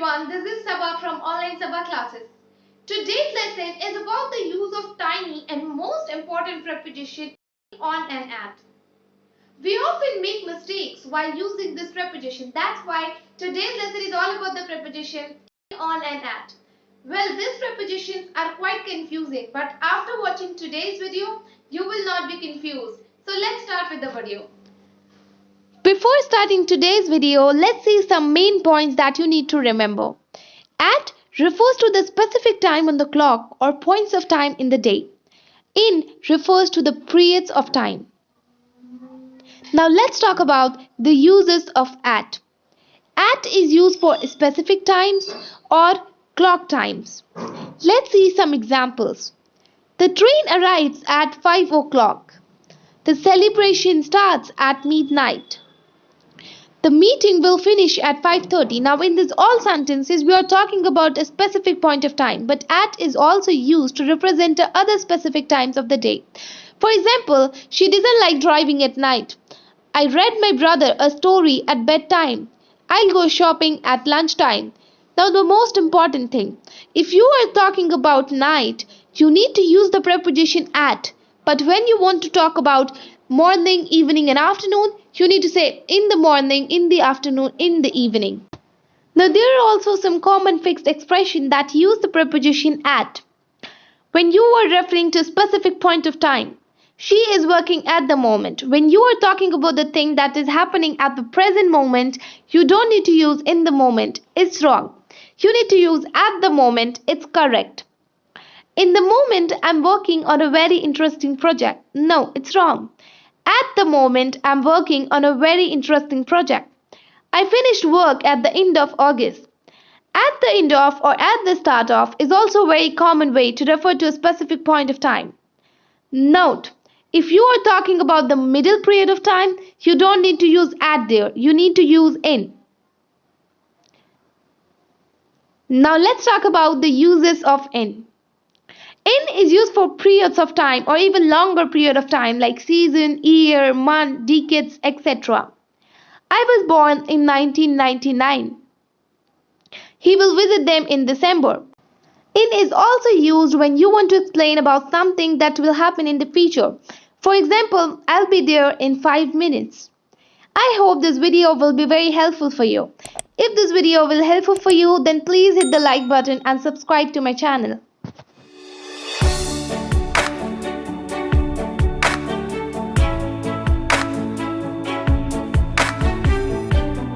everyone, this is Saba from Online Saba Classes. Today's lesson is about the use of tiny and most important preposition on and at. We often make mistakes while using this preposition. That's why today's lesson is all about the preposition on and at. Well, these prepositions are quite confusing, but after watching today's video, you will not be confused. So let's start with the video. Before starting today's video, let's see some main points that you need to remember. At refers to the specific time on the clock or points of time in the day. In refers to the periods of time. Now let's talk about the uses of at. At is used for specific times or clock times. Let's see some examples. The train arrives at 5 o'clock. The celebration starts at midnight. The meeting will finish at 5:30. Now in these all sentences we are talking about a specific point of time, but at is also used to represent other specific times of the day. For example, she doesn't like driving at night. I read my brother a story at bedtime. I'll go shopping at lunchtime. Now the most important thing, if you are talking about night, you need to use the preposition at. But when you want to talk about morning, evening and afternoon, you need to say in the morning, in the afternoon, in the evening. Now there are also some common fixed expressions that use the preposition at. When you are referring to a specific point of time, she is working at the moment. When you are talking about the thing that is happening at the present moment, you don't need to use in the moment. It's wrong. You need to use at the moment. It's correct. In the moment, I'm working on a very interesting project. No, it's wrong. At the moment, I'm working on a very interesting project. I finished work at the end of August. At the end of or at the start of is also a very common way to refer to a specific point of time. Note, if you are talking about the middle period of time, you don't need to use at there. You need to use in. Now let's talk about the uses of in. In is used for periods of time or even longer period of time like season, year, month, decades, etc. I was born in 1999. He will visit them in December. In is also used when you want to explain about something that will happen in the future. For example, I'll be there in 5 minutes. I hope this video will be very helpful for you. If this video will helpful for you, then please hit the like button and subscribe to my channel.